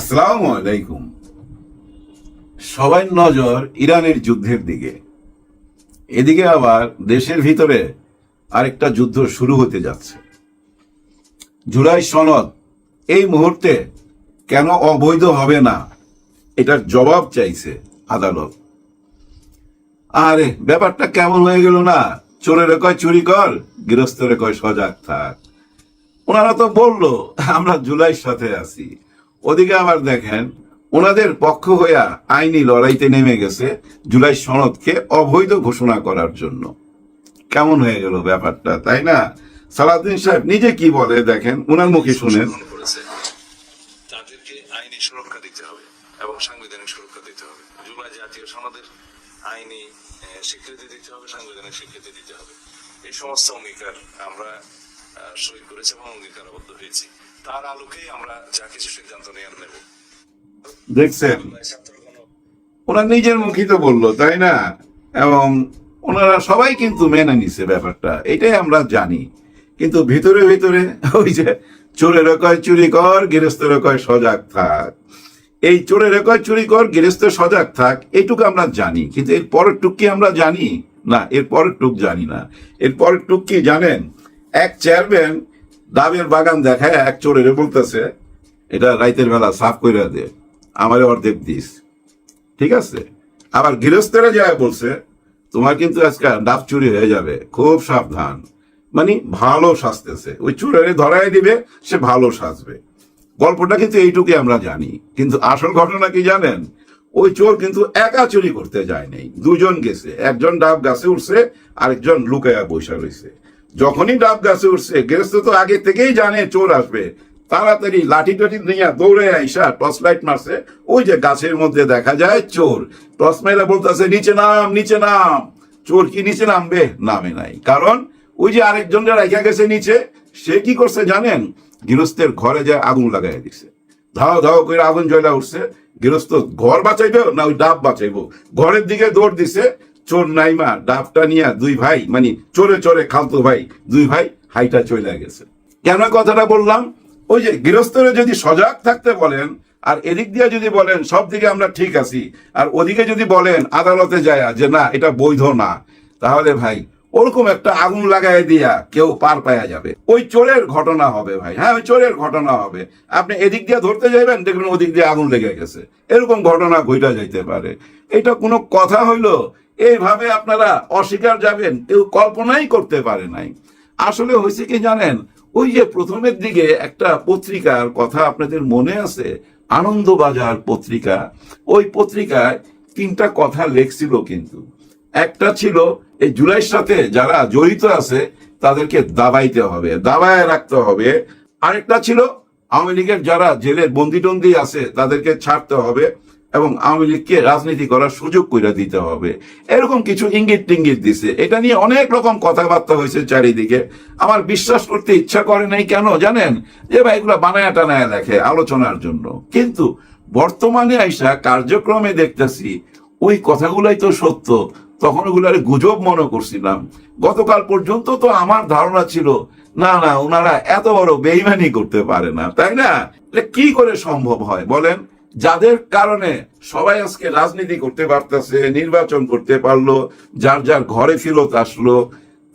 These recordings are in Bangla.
আসসালামু আলাইকুম। সবার নজর ইরানের যুদ্ধের দিকে। এদিকে আবার দেশের ভিতরে আরেকটা যুদ্ধ শুরু হতে যাচ্ছে। জুলাই সনদ এই মুহূর্তে কেন অবৈধ হবে না, এটার জবাব চাইছে আদালত। আরে ব্যাপারটা কেমন হয়ে গেল না, চোরের কয় চুরি কর, গৃহস্থরে কয় সজাগ থাক। ওনারা তো বললো আমরা জুলাইয়ের সাথে আছি, ওদিকে আবার দেখেন ওনাদের পক্ষ হইয়া আইনি লড়াইতে নেমে গেছে জুলাই সনদকে অবৈধ ঘোষণা করার জন্য। কেমন হয়ে গেল ব্যাপারটা, তাই না? সালাউদ্দিন সাহেব নিজে কি বলে দেখেন, ওনার মুখে শুনেন। তাদেরকে আইনি সুরক্ষা দিতে হবে এবং সাংবিধানিক সুরক্ষা দিতে হবে। জুলাই জাতীয় সনদের আইনি স্বীকৃতি দিতে হবে, সাংবিধানিক স্বীকৃতি দিতে হবে। এই সমস্ত অঙ্গীকার আমরা সই করেছি এবং অঙ্গীকারবদ্ধ হয়েছি। তার আলোকেই আমরা যা কিছু সিদ্ধান্ত নিয়ে নেব। দেখছেন ওনার নিজের মুখই তো বললো, তাই না? এবং ওনারা সবাই কিন্তু মেনে নিছে ব্যাপারটা, এটাই আমরা জানি। কিন্তু ভিতরে ভিতরে ওই যে চোরের কয় চুরি কর, গৃহস্থের কয় সজাগ থাক, এই চোরের কয় চুরি কর, গৃহস্থ সজাগ থাক, এইটুকু আমরা জানি। কিন্তু এর পরের টুক কি আমরা জানি? না, এর পরের টুক জানি না। এর পরের টুক কি জানেন? এক চেয়ারম্যান ডাবের বাগান দেখায় এক চোরের বলতেছে, এটা রাইতের বেলা সাফ করে দে, আমারে অর্ধেক দিস, ঠিক আছে? আবার গৃহস্থরা যায় বলছে, তোমার কিন্তু আজকে ডাব চুরি হয়ে যাবে, খুব সাবধান। মানে ভালো সাজতেছে, ওই চোরের ধরাই দিবে, সে ভালো সাজবে। গল্পটা কিন্তু এইটুকুই আমরা জানি। কিন্তু আসল ঘটনা কি জানেন? ওই চোর কিন্তু একা চুরি করতে যায় নাই, দুজন গেছে। একজন ডাব গাছে উঠছে, আরেকজন লুকায়া বৈশা রয়েছে। যখনই ডাব গাছে উঠছে, গৃহস্থ তো আগে থেকেই জানে চোর আসবে, তাড়াতাড়ি লাঠি টাঠি নিয়ে দৌড়ে আইসা টর্চ লাইট মারছে। ওই যে গাছের মধ্যে দেখা যায় চোর, টর্চ মাইরা বলতেছে নিচে নাম, নিচে নাম। চোর কি নিচে নামবে? নামে নাই, কারণ ওই যে আরেকজনটা রেখা গেছে নিচে। সে কি করছে জানেন? গৃহস্থের ঘরে যায় আগুন লাগাই দিছে। ধাও ধাও করে আগুন জ্বলা উঠছে। গৃহস্থ ঘর বাঁচাইবে না ওই ডাব বাঁচাইবো, ঘরের দিকে দৌড় দিছে। চোর নাইমা ডাবটা নিয়ে দুই ভাই, মানে চোরে চোরে খালতো ভাই, দুই ভাই হাইটা চলে গেছে। কেন কথাটা বললাম? ওই যে গৃহস্থরে যদি সজাগ থাকতে বলেন, আর এদিক দিয়ে যদি বলেন সব দিকে আমরা ঠিক আছি, আর ওদিকে যদি বলেন আদালতে যায় যে না এটা বৈধ না, তাহলে ভাই ওরকম একটা আগুন লাগাই দিয়া কেউ পার পাওয়া যাবে। ওই চোরের ঘটনা হবে ভাই, হ্যাঁ ওই চোরের ঘটনা হবে। আপনি এদিক দিয়ে ধরতে যাবেন, দেখবেন ওদিক দিয়ে আগুন লেগে গেছে। এরকম ঘটনা ঘটা যাইতে পারে। এটা কোনো কথা হইলো? এইভাবে আপনারা অস্বীকার যাবেন, কেউ কল্পনাই করতে পারে নাই। আসলে হয়েছে কি জানেন? ওই যে প্রথমের দিকে একটা পত্রিকার কথা আপনাদের মনে আছে, আনন্দবাজার পত্রিকা। ওই পত্রিকায় তিনটা কথা লেখছিল, কিন্তু একটা ছিল এই জুলাইয়ের সাথে যারা জড়িত আছে তাদেরকে দাবাইতে হবে, দাবায় রাখতে হবে। আরেকটা ছিল আওয়ামী লীগের যারা জেলের বন্দি টন্দি আছে তাদেরকে ছাড়তে হবে এবং আওয়ামী লীগকে রাজনীতি করার সুযোগ করে দিতে হবে। এরকম কিছু ইঙ্গিত টিঙ্গিত দিছে। এটা নিয়ে অনেক রকম কথাবার্তা হয়েছে চারিদিকে। আমার বিশ্বাস করতে ইচ্ছা করে নাই, কেন জানেন? যে ভাই এগুলো বানায়া টানায়া লেখে আলোচনার জন্য। কিন্তু বর্তমানে আইসা কার্যক্রমে দেখতেছি ওই কথাগুলাই তো সত্য। তখন ওগুলার গুজব মনে করছিলাম। গতকাল পর্যন্ত তো আমার ধারণা ছিল না না ওনারা এত বড় বেইমানি করতে পারে না, তাই না? এটা কি করে সম্ভব হয় বলেন? যাদের কারণে সবাই আজকে রাজনীতি করতে পারতেছে, নির্বাচন করতে পারলো, যার যার ঘরে ফেরত আসলো,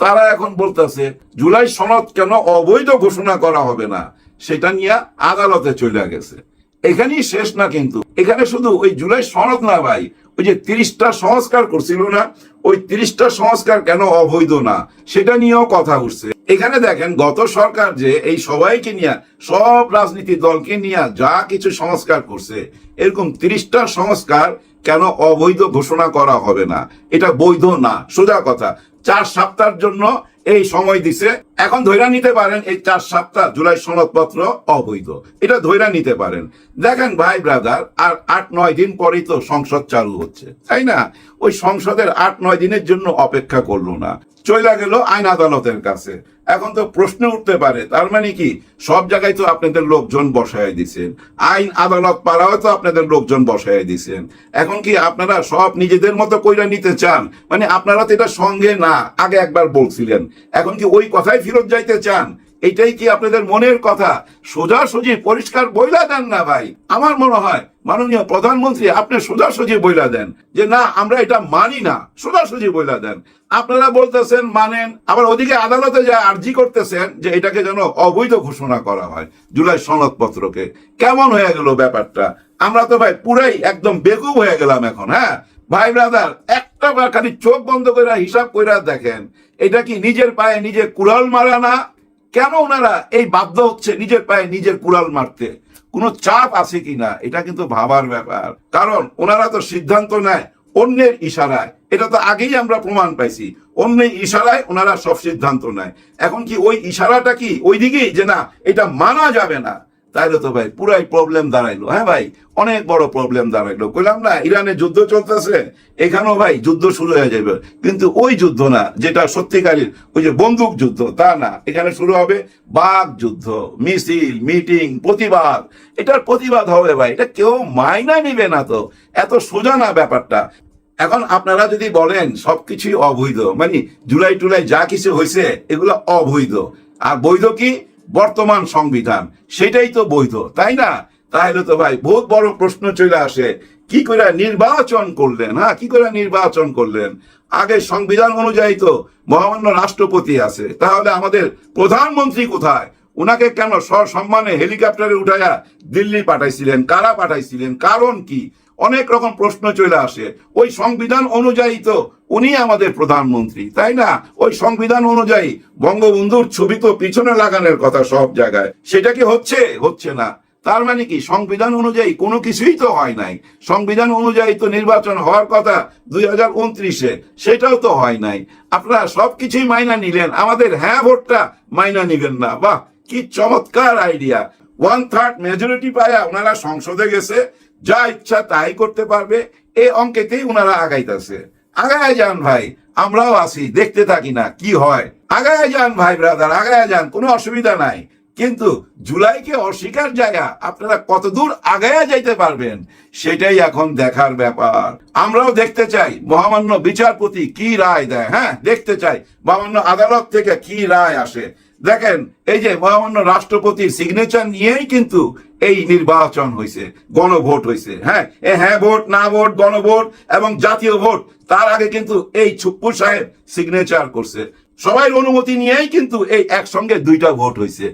তারা এখন বলতেছে জুলাই সনদ কেন অবৈধ ঘোষণা করা হবে না, সেটা নিয়ে আদালতে চলে গেছে। এখানেই শেষ না, কিন্তু এখানে শুধু ওই জুলাই সনদ না ভাই, ওই যে 30টা সংস্কার করছিল না, ওই 30টা সংস্কার কেন অবৈধ না সেটা নিয়েও কথা উঠছে। এখানে দেখেন গত সরকার যে এই সবাইকে নিয়ে, সব রাজনীতি দলকে নিয়ে যা কিছু সংস্কার করছে, এরকম 30টা সংস্কার কেন অবৈধ ঘোষণা করা হবে না? এটা বৈধ না, সোজা কথা। 4 সপ্তাহের জন্য এই সময় দিছে। এখন ধৈর্য নিতে পারেন এই 4 সপ্তাহ জুলাই সনদপত্র অবৈধ, এটা ধৈর্য নিতে পারেন। দেখেন ভাই ব্রাদার, আর 8-9 দিন পরেই তো সংসদ চালু হচ্ছে, তাই না? ওই সংসদের 8-9 দিনের জন্য অপেক্ষা করলো না, চলে গেল আইন আদালতের কাছে। এখন তো প্রশ্ন উঠতে পারে, তার মানে কি সব জায়গায় তো আপনাদের লোকজন বসায় দিচ্ছেন, আইন আদালত পাড়াও তো আপনাদের লোকজন বসায় দিচ্ছেন। এখন কি আপনারা সব নিজেদের মতো কইরা নিতে চান? মানে আপনারা তো এটা সঙ্গে না, আগে একবার বলছিলেন, এখন কি ওই কথাই ফেরত যাইতে চান? এটাই কি আপনাদের মনের কথা? সোজাসুজি পরিষ্কার বইলা দেন না ভাই। আমার মনে হয় মাননীয় প্রধানমন্ত্রী আপনি সোজাসুজি বইলা দেন যে না আমরা এটা মানি না, সোজাসুজি বইলা দেন। আপনারা বলতেছেন মানেন, আবার ওদিকে আদালতে যা আর্জি করতেছেন যে এটাকে যেন অবৈধ ঘোষণা করা হয় জুলাই সনদপত্রকে। কেমন হয়ে গেল ব্যাপারটা? আমরা তো ভাই পুরাই একদম বেকুব হয়ে গেলাম এখন। হ্যাঁ ভাই ব্রাদার, একটা বার খালি চোখ বন্ধ করে হিসাব করে দেখেন, এটা কি নিজের পায়ে নিজে কুড়াল মারা না? কেন ওনারা এই বাধ্য হচ্ছে নিজের পায়ে নিজের কুড়াল মারতে? কোনো চাপ আছে কিনা এটা কিন্তু ভাবার ব্যাপার। কারণ ওনারা তো সিদ্ধান্ত নেয় অন্যের ইশারায়, এটা তো আগেই আমরা প্রমাণ পাইছি। অন্যের ইশারায় ওনারা সব সিদ্ধান্ত নেয়। এখন কি ওই ইশারাটা কি ওই দিকেই যে না এটা মানা যাবে না? তাইলে তো ভাই পুরাই প্রবলেম দাঁড়াইলো। হ্যাঁ ভাই, অনেক বড় প্রবলেম দাঁড়াইলো। কইলাম না ইরানে যুদ্ধ চলতেছে, এখানেও ভাই যুদ্ধ শুরু হয়ে যাবে। কিন্তু ওই যুদ্ধ না যেটা সত্যিকারের ওই যে বন্দুক যুদ্ধ, তা না। এখানে শুরু হবে বাক যুদ্ধ, মিছিল, মিটিং, প্রতিবাদ। এটার প্রতিবাদ হবে ভাই, এটা কেউ মাইনা নিবে না। তো এত সোজা না ব্যাপারটা। এখন আপনারা যদি বলেন সবকিছুই অবৈধ, মানে জুলাই টুলাই যা কিছু হয়েছে এগুলো অবৈধ, আর বৈধ কি বর্তমান সংবিধান, সেটাই তো বৈধ, তাই না? তাহলে তো ভাই বহুত বড় প্রশ্ন চলে আসে, কি করে নির্বাচন করলেন? হ্যাঁ, কি করে নির্বাচন করলেন? আগে সংবিধান অনুযায়ী তো মহামান্য রাষ্ট্রপতি আছে, তাহলে আমাদের প্রধানমন্ত্রী কোথায়? উনাকে কেন সসম্মানে হেলিকপ্টারে উঠাইয়া দিল্লি পাঠাইছিলেন? কারা পাঠাইছিলেন? কারণ কি? অনেক রকম প্রশ্ন চলে আসে। ওই সংবিধান অনুযায়ী তো উনি আমাদের প্রধানমন্ত্রী, তাই না? ওই সংবিধান অনুযায়ী বঙ্গবন্ধুর ছবি তো পিছনে লাগানোর কথা সব জায়গায়, সেটা কি হচ্ছে? হচ্ছে না। তার মানে কি সংবিধান অনুযায়ী কোনো কিছুই তো হয় নাই। সংবিধান অনুযায়ী তো নির্বাচন হওয়ার কথা 2029-এ, সেটাও তো হয় নাই। আপনারা সবকিছুই মাইনা নিলেন, আমাদের হ্যাঁ ভোটটা মাইনা নিবেন না। বাহ, কি চমৎকার আইডিয়া! 1/3 মেজরিটি পায়া ওনারা সংসদে গেছে, যা ইচ্ছা তাই করতে পারবে, এই অঙ্কেতেই ওনারা আগাইতেছে। আগায় যান ভাই, আমরাও আছি, দেখতে থাকি না কি হয়। আগায় যান ভাই ব্রাদার, আগায় যান, কোনো অসুবিধা নাই। কিন্তু জুলাইকে অস্বীকার জায়গা আপনারা কতদূর আগায় যাইতে পারবেন সেটাই এখন দেখার ব্যাপার। আমরাও দেখতে চাই মহামান্য বিচারপতি কি রায় দেয়। হ্যাঁ, দেখতে চাই মহামান্য আদালত থেকে কি রায় আসে। দেখেন, এই যে মহামান্য রাষ্ট্রপতির সিগনেচার নিয়েই কিন্তু এই নির্বাচন হয়েছে, গণভোট হয়েছে। হ্যাঁ, হ্যাঁ ভোট, না ভোট, গণভোট এবং জাতীয় ভোট, তার আগে কিন্তু এই ছুপ্পু সাহেব সিগনেচার করছে। সবাই অনুমতি নিয়েই কিন্তু এই একসঙ্গে দুইটা ভোট হয়েছে।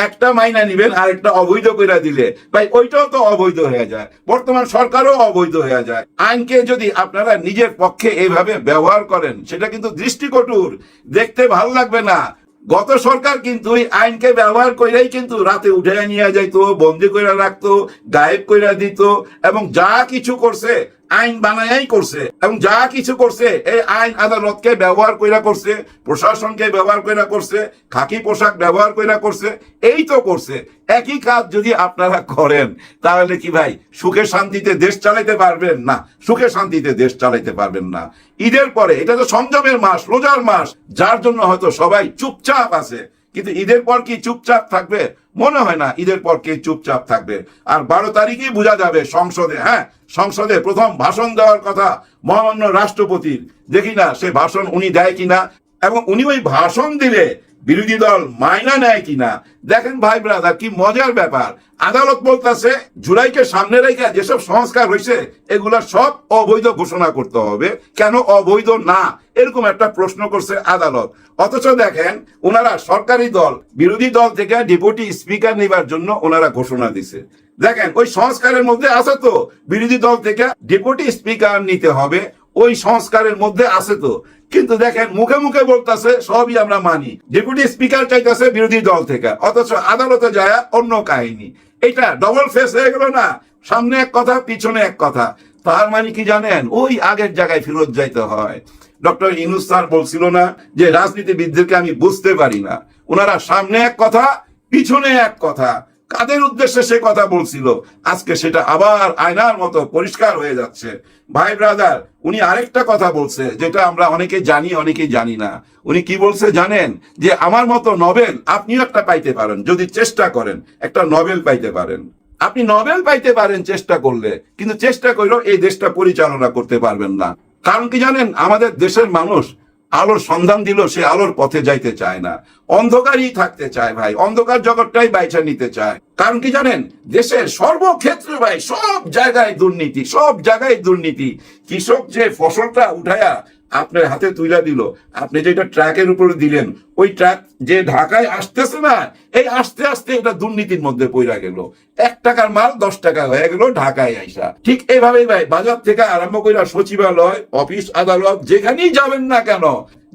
একটা মাইনা নিবেন আর একটা অবৈধ করে দিলে ভাই ওইটাও তো অবৈধ হয়ে যায়, বর্তমান সরকারও অবৈধ হয়ে যায়। আইনকে যদি আপনারা নিজের পক্ষে এইভাবে ব্যবহার করেন সেটা কিন্তু দৃষ্টিকটুর, দেখতে ভালো লাগবে না। গত সরকার কিন্তু ওই আইনকে ব্যবহার করেই কিন্তু রাতে উঠে নিয়ে যাইতো, বন্দি করে রাখতো, গায়েব করে দিত, এবং যা কিছু করছে আইন বানায়াই করছে। এবং যা কিছু করছে এই আইন আদালতকে ব্যবহার কইরা করছে, প্রশাসনকে ব্যবহার কইরা করছে, খাকি পোশাক ব্যবহার কইরা করছে, এই তো করছে। একই কাজ যদি আপনারা করেন তাহলে কি ভাই সুখে শান্তিতে দেশ চালাইতে পারবেন? না, সুখে শান্তিতে দেশ চালাইতে পারবেন না। ঈদের পরে, এটা তো সংযমের মাস, রোজার মাস, যার জন্য হয়তো সবাই চুপচাপ আছে। কিন্তু ঈদের পর কি চুপচাপ থাকবে? মনে হয় না ঈদের পর কে চুপচাপ থাকবে। আর 12 তারিখেই বোঝা যাবে সংসদে। হ্যাঁ, সংসদে প্রথম ভাষণ দেওয়ার কথা মহামান্য রাষ্ট্রপতির, দেখি না সে ভাষণ উনি দেয় কিনা, এবং উনি ওই ভাষণ দিলে বিরোধী দল মাইনা নেয় কিনা। দেখেন ভাই ব্রাদার, কি মজার ব্যাপার। আদালত বলতেছে জুলাইকে সামনে রেখে যেসব সংস্কার হয়েছে এগুলা সব অবৈধ ঘোষণা করতে হবে। কেন অবৈধ না এরকম একটা প্রশ্ন করছে আদালত। অথচ দেখেন ওনারা সরকারি দল বিরোধী দল থেকে ডেপুটি স্পিকার নেবার জন্য ওনারা ঘোষণা দিছে। দেখেন ওই সংস্কারের মধ্যে আছে তো বিরোধী দল থেকে ডেপুটি স্পিকার নিতে হবে, ওই সংস্কারের মধ্যে আছে তো। কিন্তু দেখেন মুখে মুখে বলতেছে সবই আমরা মানি, ডেপুটি স্পিকার চাইতেছে বিরোধী দল থেকে, অথচ আদালতে যায় অন্য কাহিনী। এটা ডবল ফেস হয়ে গেল না? সামনে এক কথা, পিছনে এক কথা। তার মানে কি জানেন, ওই আগের জায়গায় ফেরত যাইতে হয়। ডক্টর ইউনূস স্যার বলছিল না যে রাজনীতিবিদদেরকে আমি বুঝতে পারি না, ওনারা সামনে এক কথা, পিছনে এক কথা। কাদের উদ্দেশ্যে সে কথা বলছিল আজকে সেটা আবার আয়নার মতো পরিষ্কার হয়ে যাচ্ছে। ভাই ব্রাদার, উনি আরেকটা কথা বলছে যেটা আমরা অনেকে জানি অনেকে জানি না। উনি কি বলছে জানেন? যে আমার মতো নোবেল আপনিও একটা পাইতে পারেন যদি চেষ্টা করেন, একটা নোবেল পাইতে পারেন। আপনি নোবেল পাইতে পারেন চেষ্টা করলে, কিন্তু চেষ্টা করেও এই দেশটা পরিচালনা করতে পারবেন না। কারণ কি জানেন, আমাদের দেশের মানুষ আলোর সন্ধান দিল, সে আলোর পথে যাইতে চায় না, অন্ধকারই থাকতে চায় ভাই, অন্ধকার জগৎটাই বাইছা নিতে চায়। কারণ কি জানেন, দেশের সর্বক্ষেত্রে ভাই সব জায়গায় দুর্নীতি, সব জায়গায় দুর্নীতি। কৃষক যে ফসলটা উঠায়া আপনার হাতে তুইলা দিল, আপনি যেটা ট্রাকের উপরে দিলেন, ওই ট্রাক যে ঢাকায় আসতেছে না, এই আস্তে আস্তে এটা দুর্নীতির মধ্যে পড়া গেল। 1 টাকার মাল 10 টাকা হয়ে গেল ঢাকায় আইসা। ঠিক এইভাবেই ভাই বাজার থেকে আরম্ভ করে সচিবালয়, অফিস, আদালত, যেখানেই যাবেন না কেন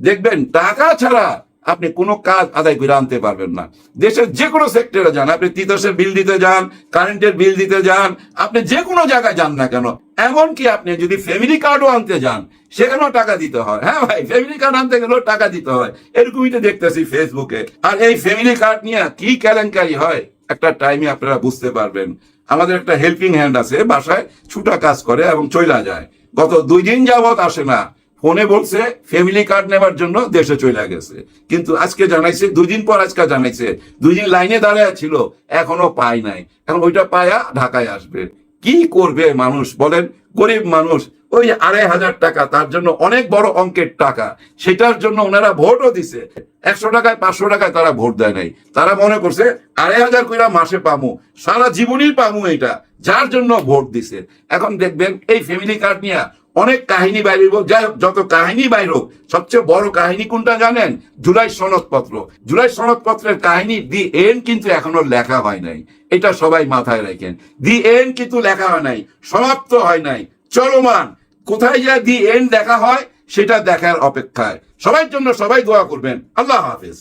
দেখবেন টাকা ছাড়া আপনি কোনো কাজ আদায় করে আনতে পারবেন না। দেশের যে কোনো সেক্টরে যান, আপনি তিতাসের বিল দিতে যান, কারেন্টের বিল দিতে যান, আপনি যে কোনো জায়গায় যান না কেন, এমনকি আপনি যদি ফ্যামিলি কার্ডও আনতে যান সেখানেও টাকা দিতে হয়। হ্যাঁ ভাই, ফ্যামিলি কার্ড আনতে গেলেও টাকা দিতে হয়। এরকমই তো দেখতেছি ফেসবুকে। আর এই ফ্যামিলি কার্ড নিয়ে কি কেলেঙ্কারি হয় একটা টাইমে আপনারা বুঝতে পারবেন। আমাদের একটা হেল্পিং হ্যান্ড আছে, বাসায় ছুটা কাজ করে এবং চইলা যায়। গত 2 দিন যাবত আসে না, ফোনে বলছে ফ্যামিলি কার্ড নেবার জন্য দেশে চলে গেছে, কিন্তু আজকে জানাইছে 2 দিন পর, আজকে জানাইছে 2 দিন লাইনে দাঁড়ায় ছিল, এখনো পায় নাই। এখন ওইটা পায়া ঢাকায় আসবে। কি করবে মানুষ বলেন, গরিব মানুষ। ওই 2,500 টাকা তার জন্য অনেক বড় অঙ্কের টাকা, সেটার জন্য ওনারা ভোটও দিছে। 100 টাকায় 500 টাকায় তারা ভোট দেয় নাই। তারা মনে করছে 2,500 কইরা মাসে পামু, সারা জীবনই পামু, এটা যার জন্য ভোট দিছে। এখন দেখবেন এই ফ্যামিলি কার্ড নিয়ে অনেক কাহিনী বাইরে, যাই হোক, যত কাহিনী বাইর হোক, সবচেয়ে বড় কাহিনী কোনটা জানেন? জুলাই সনদপত্র। জুলাই সনদপত্রের কাহিনী দি এন্ড কিন্তু এখনো লেখা হয় নাই, এটা সবাই মাথায় রাখেন। দি এন্ড কিন্তু লেখা হয় নাই, সমাপ্ত হয় নাই, চলমান। কোথায় যায় দি এন্ড দেখা হয় সেটা দেখার অপেক্ষায়। সবার জন্য সবাই দোয়া করবেন। আল্লাহ হাফেজ।